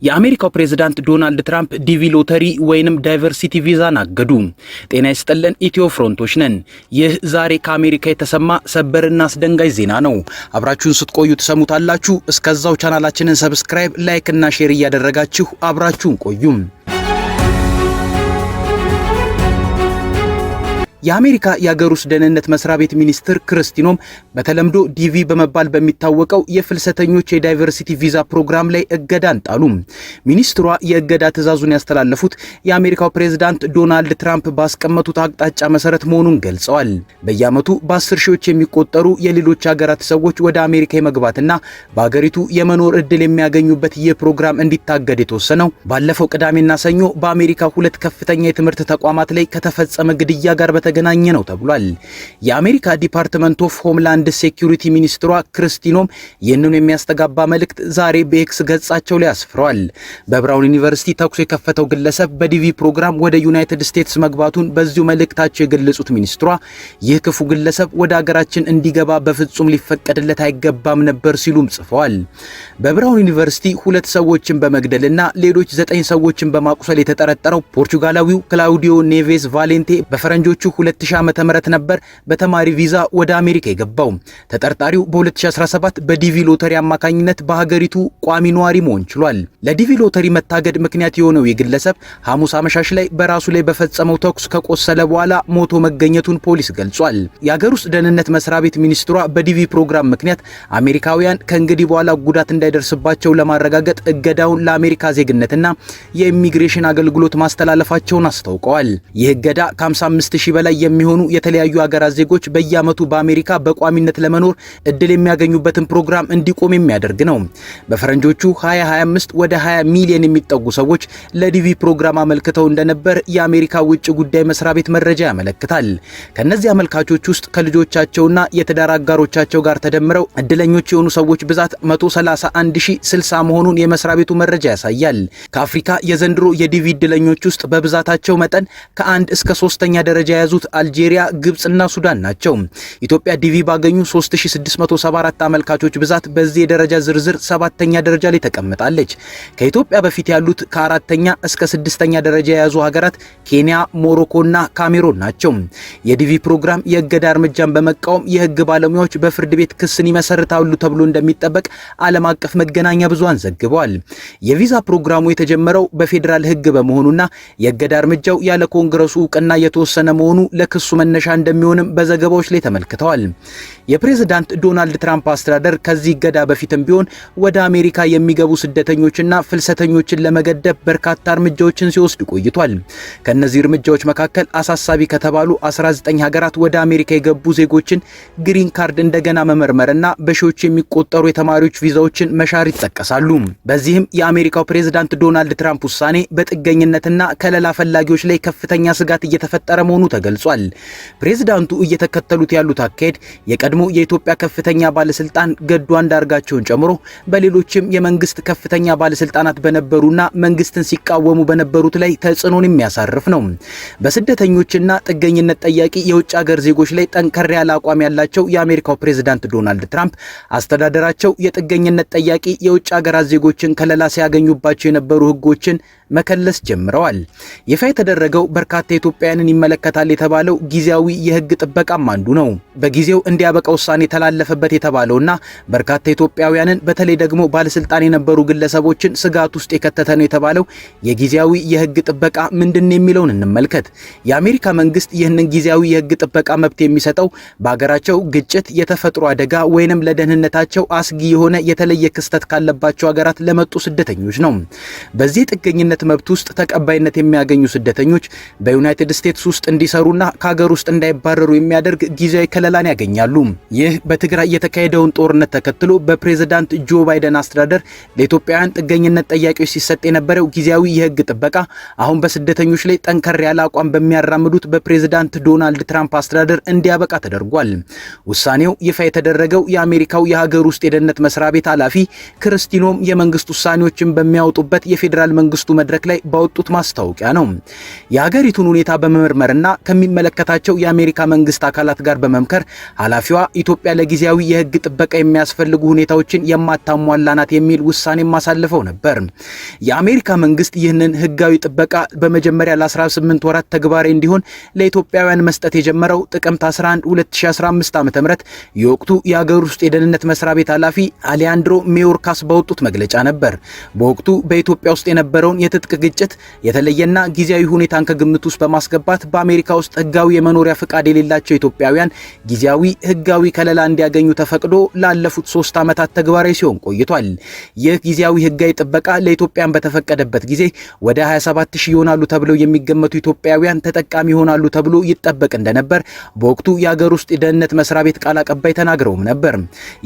የአሜሪካው ፕሬዝዳንት ዶናልድ ትራምፕ ዲቪ ሎተሪ ወይንም ዳይቨርሲቲ ቪዛን አገዱ። ጤና ይስጥልን ኢትዮ ፍሮንቶች ነን። ይህ ዛሬ ከአሜሪካ የተሰማ ሰበርና አስደንጋጭ ዜና ነው። አብራችሁን ስትቆዩ ተሰሙታላችሁ። እስከዛው ቻናላችንን ሰብስክራይብ፣ ላይክ እና ሼር እያደረጋችሁ አብራችሁን ቆዩም። የአሜሪካ የሀገር ውስጥ ደህንነት መስሪያ ቤት ሚኒስትር ክርስቲኖም በተለምዶ ዲቪ በመባል በሚታወቀው የፍልሰተኞች የዳይቨርሲቲ ቪዛ ፕሮግራም ላይ እገዳን ጣሉ። ሚኒስትሯ የእገዳ ትዕዛዙን ያስተላለፉት የአሜሪካው ፕሬዝዳንት ዶናልድ ትራምፕ ባስቀመጡት አቅጣጫ መሰረት መሆኑን ገልጸዋል። በየዓመቱ በ10 ሺዎች የሚቆጠሩ የሌሎች ሀገራት ሰዎች ወደ አሜሪካ የመግባትና በሀገሪቱ የመኖር እድል የሚያገኙበት ይህ ፕሮግራም እንዲታገድ የተወሰነው ባለፈው ቅዳሜና ሰኞ በአሜሪካ ሁለት ከፍተኛ የትምህርት ተቋማት ላይ ከተፈጸመ ግድያ ጋር ገናኘ ነው ተብሏል። የአሜሪካ ዲፓርትመንት ኦፍ ሆምላንድ ሴኩሪቲ ሚኒስትሯ ክርስቲኖም ይህንኑ የሚያስተጋባ መልእክት ዛሬ በኤክስ ገጻቸው ላይ አስፍረዋል። በብራውን ዩኒቨርሲቲ ተኩስ የከፈተው ግለሰብ በዲቪ ፕሮግራም ወደ ዩናይትድ ስቴትስ መግባቱን በዚሁ መልእክታቸው የገለጹት ሚኒስትሯ ይህ ክፉ ግለሰብ ወደ ሀገራችን እንዲገባ በፍጹም ሊፈቀድለት አይገባም ነበር ሲሉም ጽፈዋል። በብራውን ዩኒቨርሲቲ ሁለት ሰዎችን በመግደልና ሌሎች 9 ሰዎችን በማቁሰል የተጠረጠረው ፖርቹጋላዊው ክላውዲዮ ኔቬዝ ቫሌንቴ በፈረንጆቹ 2000 ዓመተ ምህረት ነበር በተማሪ ቪዛ ወደ አሜሪካ የገባው። ተጠርጣሪው በ2017 በዲቪ ሎተሪ አማካኝነት በሀገሪቱ ቋሚ ነዋሪ መሆን ችሏል። ለዲቪ ሎተሪ መታገድ ምክንያት የሆነው የግለሰብ ሐሙስ አመሻሽ ላይ በራሱ ላይ በፈጸመው ተኩስ ከቆሰለ በኋላ ሞቶ መገኘቱን ፖሊስ ገልጿል። የሀገር ውስጥ ደህንነት መስሪያ ቤት ሚኒስትሯ በዲቪ ፕሮግራም ምክንያት አሜሪካውያን ከእንግዲህ በኋላ ጉዳት እንዳይደርስባቸው ለማረጋገጥ እገዳውን ለአሜሪካ ዜግነትና የኢሚግሬሽን አገልግሎት ማስተላለፋቸውን አስታውቀዋል። ይህ እገዳ ከ55,000 በላይ የሚሆኑ የተለያዩ ሀገራት ዜጎች በየዓመቱ በአሜሪካ በቋሚነት ለመኖር እድል የሚያገኙበትን ፕሮግራም እንዲቆም የሚያደርግ ነው። በፈረንጆቹ 2025 ወደ 20 ሚሊዮን የሚጠጉ ሰዎች ለዲቪ ፕሮግራም አመልክተው እንደነበር የአሜሪካ ውጭ ጉዳይ መስሪያ ቤት መረጃ ያመለክታል። ከነዚህ አመልካቾች ውስጥ ከልጆቻቸውና የትዳር አጋሮቻቸው ጋር ተደምረው እድለኞች የሆኑ ሰዎች ብዛት 131,060 መሆኑን የመስሪያ ቤቱ መረጃ ያሳያል። ከአፍሪካ የዘንድሮ የዲቪ እድለኞች ውስጥ በብዛታቸው መጠን ከ1 እስከ 3ኛ ደረጃ የያዙት አልጄሪያ፣ ግብጽና ሱዳን ናቸው። ኢትዮጵያ ዲቪ ባገኙ 3674 አመልካቾች ብዛት በዚህ የደረጃ ዝርዝር 7ኛ ደረጃ ላይ ተቀምጣለች። ከኢትዮጵያ በፊት ያሉት ከ4ኛ እስከ 6ኛ ደረጃ የያዙ ሀገራት ኬንያ፣ ሞሮኮና ካሜሮን ናቸው። የዲቪ ፕሮግራም የእገዳ እርምጃን በመቃወም የህግ ባለሙያዎች በፍርድ ቤት ክስን ይመሰርታሉ ተብሎ እንደሚጠበቅ ዓለም አቀፍ መገናኛ ብዙሃን ዘግበዋል። የቪዛ ፕሮግራሙ የተጀመረው በፌዴራል ህግ በመሆኑና የእገዳ እርምጃው ያለ ኮንግረሱ እውቅና የተወሰነ መሆኑ ለክሱ መነሻ እንደሚሆንም በዘገባዎች ላይ ተመልክተዋል። የፕሬዝዳንት ዶናልድ ትራምፕ አስተዳደር ከዚህ እገዳ በፊትም ቢሆን ወደ አሜሪካ የሚገቡ ስደተኞችና ፍልሰተኞችን ለመገደብ በርካታ እርምጃዎችን ሲወስድ ቆይቷል። ከነዚህ እርምጃዎች መካከል አሳሳቢ ከተባሉ 19 ሀገራት ወደ አሜሪካ የገቡ ዜጎችን ግሪን ካርድ እንደገና መመርመርና በሺዎች የሚቆጠሩ የተማሪዎች ቪዛዎችን መሻር ይጠቀሳሉ። በዚህም የአሜሪካው ፕሬዝዳንት ዶናልድ ትራምፕ ውሳኔ በጥገኝነትና ከለላ ፈላጊዎች ላይ ከፍተኛ ስጋት እየተፈጠረ መሆኑ ተገልጿል። ፕሬዝዳንቱ እየተከተሉት ያሉት አካሄድ የቀድሞ የኢትዮጵያ ከፍተኛ ባለስልጣን ገዱ አንዳርጋቸውን ጨምሮ በሌሎችም የመንግስት ከፍተኛ ባለስልጣናት በነበሩና መንግስትን ሲቃወሙ በነበሩት ላይ ተጽዕኖን የሚያሳርፍ ነው። በስደተኞችና ጥገኝነት ጠያቂ የውጭ ሀገር ዜጎች ላይ ጠንከር ያለ አቋም ያላቸው የአሜሪካው ፕሬዝዳንት ዶናልድ ትራምፕ አስተዳደራቸው የጥገኝነት ጠያቂ የውጭ ሀገራት ዜጎችን ከለላ ሲያገኙባቸው የነበሩ ህጎችን መከለስ ጀምረዋል። ይፋ የተደረገው በርካታ ኢትዮጵያውያንን ይመለከታል የተባለው ጊዜያዊ የህግ ጥበቃም አንዱ ነው። በጊዜው እንዲያበቃ ውሳኔ ተላለፈበት የተባለውና በርካታ ኢትዮጵያውያንን በተለይ ደግሞ ባለስልጣን የነበሩ ግለሰቦችን ስጋት ውስጥ የከተተ ነው የተባለው የጊዜያዊ የህግ ጥበቃ ምንድን ነው የሚለውን እንመልከት። የአሜሪካ መንግስት ይህንን ጊዜያዊ የህግ ጥበቃ መብት የሚሰጠው በሀገራቸው ግጭት፣ የተፈጥሮ አደጋ ወይንም ለደህንነታቸው አስጊ የሆነ የተለየ ክስተት ካለባቸው ሀገራት ለመጡ ስደተኞች ነው። በዚህ ጥገኝነት መብት ውስጥ ተቀባይነት የሚያገኙ ስደተኞች በዩናይትድ ስቴትስ ውስጥ እንዲሰሩና ከሀገር ውስጥ እንዳይባረሩ የሚያደርግ ጊዜያዊ ከለላን ያገኛሉ። ይህ በትግራይ የተካሄደውን ጦርነት ተከትሎ በፕሬዝዳንት ጆ ባይደን አስተዳደር ለኢትዮጵያውያን ጥገኝነት ጠያቂዎች ሲሰጥ የነበረው ጊዜያዊ የህግ ጥበቃ አሁን በስደተኞች ላይ ጠንከር ያለ አቋም በሚያራምዱት በፕሬዝዳንት ዶናልድ ትራምፕ አስተዳደር እንዲያበቃ ተደርጓል። ውሳኔው ይፋ የተደረገው የአሜሪካው የሀገር ውስጥ የደህንነት መስሪያ ቤት ኃላፊ ክርስቲኖም የመንግስት ውሳኔዎችን በሚያወጡበት የፌዴራል መንግስቱ መድረክ ላይ ባወጡት ማስታወቂያ ነው። የሀገሪቱን ሁኔታ በመመርመርና ከሚመለከታቸው የአሜሪካ መንግስት አካላት ጋር በመምከር ኃላፊዋ ኢትዮጵያ ለጊዜያዊ የህግ ጥበቃ የሚያስፈልጉ ሁኔታዎችን የማታሟላ ናት የሚል ውሳኔ ማሳልፈው ነበር። የአሜሪካ መንግስት ይህንን ህጋዊ ጥበቃ በመጀመሪያ ለ18 ወራት ተግባራዊ እንዲሆን ለኢትዮጵያውያን መስጠት የጀመረው ጥቅምት 11 2015 ዓ.ም የወቅቱ የሀገር ውስጥ የደህንነት መስሪያ ቤት ኃላፊ አሊያንድሮ ሜዮርካስ ባወጡት መግለጫ ነበር። በወቅቱ በኢትዮጵያ ውስጥ የነበረውን የትጥቅ ግጭት የተለየና ጊዜያዊ ሁኔታን ከግምት ውስጥ በማስገባት በአሜሪካ ውስጥ ህጋዊ የመኖሪያ ፍቃድ የሌላቸው ኢትዮጵያውያን ጊዜያዊ ህጋዊ ከለላ እንዲያገኙ ተፈቅዶ ላለፉት 3 ዓመታት ተግባራዊ ሲሆን ቆይቷል። ይህ ጊዜያዊ ህጋዊ ጥበቃ ለኢትዮጵያን በተፈቀደበት ጊዜ ወደ 27000 ይሆናሉ ተብለው የሚገመቱ ኢትዮጵያውያን ተጠቃሚ ይሆናሉ ተብሎ ይጠበቅ እንደነበር በወቅቱ የሀገር ውስጥ የደህንነት መስሪያ ቤት ቃል አቀባይ ተናግረውም ነበር።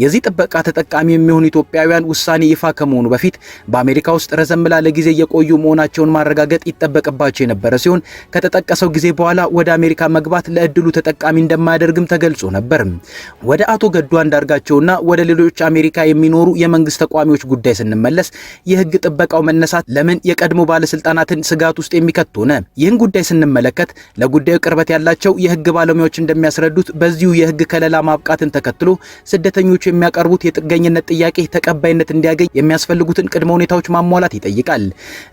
የዚህ ጥበቃ ተጠቃሚ የሚሆኑ ኢትዮጵያውያን ውሳኔ ይፋ ከመሆኑ በፊት በአሜሪካ ውስጥ ረዘም ላለ ጊዜ የቆዩ መሆናቸውን ማረጋገጥ ይጠበቅባቸው የነበረ ሲሆን ከተጠቀሰው ጊዜ በኋላ ወደ አሜሪካ መግባት ለእድሉ ተጠቃሚ እንደማያደርግም ተገልጾ ነበር። ወደ አቶ ገዱ አንዳርጋቸውና ወደ ሌሎች አሜሪካ የሚኖሩ የመንግስት ተቋሚዎች ጉዳይ ስንመለስ የህግ ጥበቃው መነሳት ለምን የቀድሞ ባለስልጣናትን ስጋት ውስጥ የሚከት ሆነ? ይህን ጉዳይ ስንመለከት ለጉዳዩ ቅርበት ያላቸው የህግ ባለሙያዎች እንደሚያስረዱት በዚሁ የህግ ከለላ ማብቃትን ተከትሎ ስደተኞቹ የሚያቀርቡት የጥገኝነት ጥያቄ ተቀባይነት እንዲያገኝ የሚያስፈልጉትን ቅድመ ሁኔታዎች ማሟላት ይጠይቃል።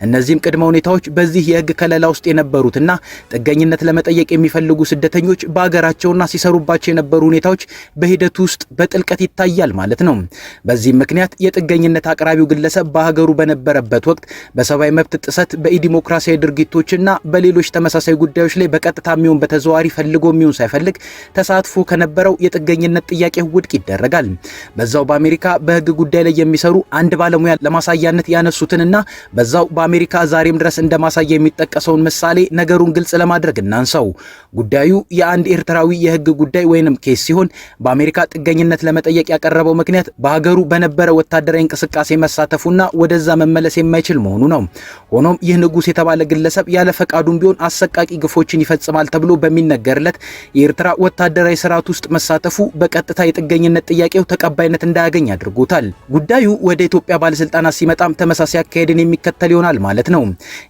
እነዚህም ቅድመ ሁኔታዎች በዚህ የህግ ከለላ ውስጥ የነበሩትና ጥገኝነት ለመጠየቅ የሚፈልጉ ስደተኞች በአገራቸውና ሲሰሩባቸው የነበሩ ሁኔታዎች በሂደቱ ውስጥ በጥልቀት ይታያል ማለት ነው። በዚህም ምክንያት የጥገኝነት አቅራቢው ግለሰብ በሀገሩ በነበረበት ወቅት በሰብአዊ መብት ጥሰት፣ በዲሞክራሲያዊ ድርጊቶችና በሌሎች ተመሳሳይ ጉዳዮች ላይ በቀጥታ የሚሆን በተዘዋዋሪ ፈልጎ የሚሆን ሳይፈልግ ተሳትፎ ከነበረው የጥገኝነት ጥያቄ ውድቅ ይደረጋል። በዛው በአሜሪካ በህግ ጉዳይ ላይ የሚሰሩ አንድ ባለሙያ ለማሳያነት ያነሱትንና በዛው በአሜሪካ ዛሬም ድረስ እንደማሳያ የሚጠቀሰውን ምሳሌ ነገሩን ግልጽ ለማድረግ እናንሳው። ጉዳዩ የአንድ ኤርትራዊ የህግ ጉዳይ ወይንም ኬስ ሲሆን በአሜሪካ ጥገኝነት ለመጠየቅ ያቀረበው ምክንያት በሀገሩ በነበረ ወታደራዊ እንቅስቃሴ መሳተፉና ወደዛ መመለስ የማይችል መሆኑ ነው። ሆኖም ይህ ንጉስ የተባለ ግለሰብ ያለ ፈቃዱም ቢሆን አሰቃቂ ግፎችን ይፈጽማል ተብሎ በሚነገርለት የኤርትራ ወታደራዊ ስርዓት ውስጥ መሳተፉ በቀጥታ የጥገኝነት ጥያቄው ተቀባይነት እንዳያገኝ አድርጎታል። ጉዳዩ ወደ ኢትዮጵያ ባለስልጣናት ሲመጣም ተመሳሳይ አካሄድን የሚከተል ይሆናል ማለት ነው።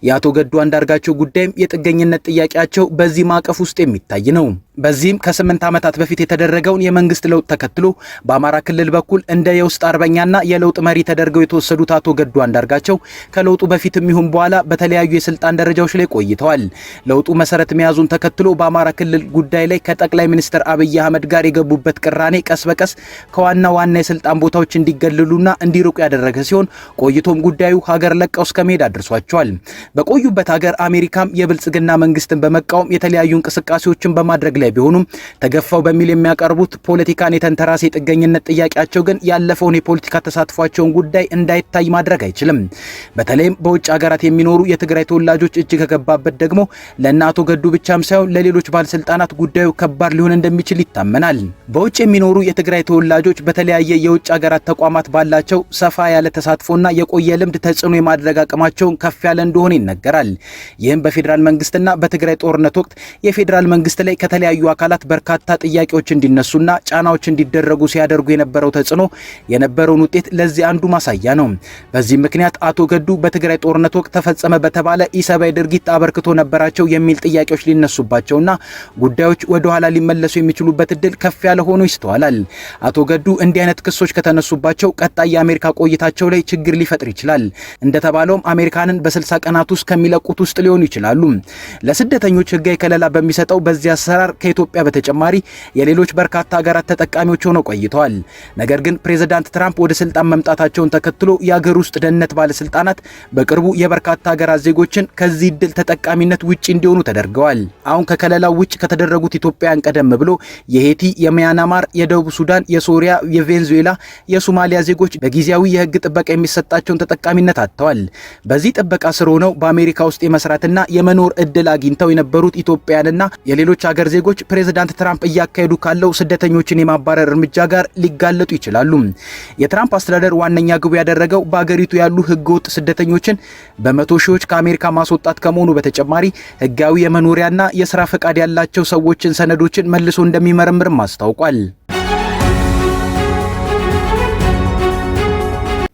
የአቶ ገዱ አንዳርጋቸው ጉዳይም የጥገኝነት ጥያቄያቸው በዚህ ማዕቀፍ ውስጥ የሚታይ ነው። በዚህም ከ8 ዓመታት በፊት የተደረገውን የመንግስት ለውጥ ተከትሎ በአማራ ክልል በኩል እንደ የውስጥ አርበኛና የለውጥ መሪ ተደርገው የተወሰዱት አቶ ገዱ አንዳርጋቸው ከለውጡ በፊትም ይሁን በኋላ በተለያዩ የስልጣን ደረጃዎች ላይ ቆይተዋል። ለውጡ መሰረት መያዙን ተከትሎ በአማራ ክልል ጉዳይ ላይ ከጠቅላይ ሚኒስትር አብይ አህመድ ጋር የገቡበት ቅራኔ ቀስ በቀስ ከዋና ዋና የስልጣን ቦታዎች እንዲገለሉና እንዲርቁ ያደረገ ሲሆን ቆይቶም ጉዳዩ ሀገር ለቀው እስከመሄድ አድርሷቸዋል። በቆዩበት ሀገር አሜሪካም የብልጽግና መንግስትን በመቃወም የተለያዩ እንቅስቃሴዎችን በማድረግ ላይ ቢሆኑም ተገፋው በሚል የሚያቀርቡት ፖለቲካን የተንተራሰ የጥገኝነት ጥያቄያቸው ግን ያለፈውን የፖለቲካ ተሳትፏቸውን ጉዳይ እንዳይታይ ማድረግ አይችልም። በተለይም በውጭ ሀገራት የሚኖሩ የትግራይ ተወላጆች እጅ ከገባበት ደግሞ ለእነ አቶ ገዱ ብቻም ሳይሆን ለሌሎች ባለስልጣናት ጉዳዩ ከባድ ሊሆን እንደሚችል ይታመናል። በውጭ የሚኖሩ የትግራይ ተወላጆች በተለያየ የውጭ ሀገራት ተቋማት ባላቸው ሰፋ ያለ ተሳትፎና የቆየ ልምድ ተጽዕኖ የማድረግ አቅማቸውን ከፍ ያለ እንደሆነ ይነገራል። ይህም በፌዴራል መንግስትና በትግራይ ጦርነት ወቅት የፌዴራል መንግስት ላይ ከተለያዩ አካላት በርካታ ጥያቄዎች እንዲነሱና ጫናዎች እንዲደረጉ ሲያደርጉ የነበረው ተጽዕኖ የነበረውን ውጤት ለዚህ አንዱ ማሳያ ነው። በዚህ ምክንያት አቶ ገዱ በትግራይ ጦርነት ወቅት ተፈጸመ በተባለ ኢሰብአዊ ድርጊት አበርክቶ ነበራቸው የሚል ጥያቄዎች ሊነሱባቸውና ጉዳዮች ወደ ኋላ ሊመለሱ የሚችሉበት እድል ከፍ ያለ ሆኖ ይስተዋላል። አቶ ገዱ እንዲህ አይነት ክሶች ከተነሱባቸው ቀጣይ የአሜሪካ ቆይታቸው ላይ ችግር ሊፈጥር ይችላል። እንደተባለውም አሜሪካንን በ60 ቀናት ውስጥ ከሚለቁት ውስጥ ሊሆኑ ይችላሉ። ለስደተኞች ህጋዊ ከለላ በሚሰጠው በዚህ አሰራር ከኢትዮጵያ በተጨማሪ የሌሎች በርካታ ሀገራት ተጠቃሚዎች ሆነው ቆይተዋል። ነገር ግን ፕሬዝዳንት ትራምፕ ወደ ስልጣን መምጣታቸውን ተከትሎ የሀገር ውስጥ ደህንነት ባለስልጣናት በቅርቡ የበርካታ ሀገራት ዜጎችን ከዚህ እድል ተጠቃሚነት ውጪ እንዲሆኑ ተደርገዋል። አሁን ከከለላው ውጭ ከተደረጉት ኢትዮጵያውያን ቀደም ብሎ የሄቲ፣ የሚያንማር፣ የደቡብ ሱዳን፣ የሶሪያ፣ የቬንዙዌላ፣ የሶማሊያ ዜጎች በጊዜያዊ የህግ ጥበቃ የሚሰጣቸውን ተጠቃሚነት አጥተዋል። በዚህ ጥበቃ ስር ሆነው በአሜሪካ ውስጥ የመስራትና የመኖር እድል አግኝተው የነበሩት ኢትዮጵያውያንና የሌሎች ሀገር ዜጎች ፕሬዝዳንት ትራምፕ እያካሄዱ ካለው ስደተኞችን የማባረር እርምጃ ጋር ሊጋለጡ ይችላሉ። የትራምፕ አስተዳደር ዋነኛ ግቡ ያደረገው በአገሪቱ ያሉ ህገወጥ ስደተኞችን በመቶ ሺዎች ከአሜሪካ ማስወጣት ከመሆኑ በተጨማሪ ህጋዊ የመኖሪያና የስራ ፈቃድ ያላቸው ሰዎችን ሰነዶችን መልሶ እንደሚመረምርም አስታውቋል።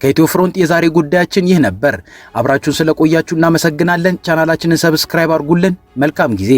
ከኢትዮ ፍሮንት የዛሬ ጉዳያችን ይህ ነበር። አብራችሁን ስለቆያችሁ እናመሰግናለን። ቻናላችንን ሰብስክራይብ አድርጉልን። መልካም ጊዜ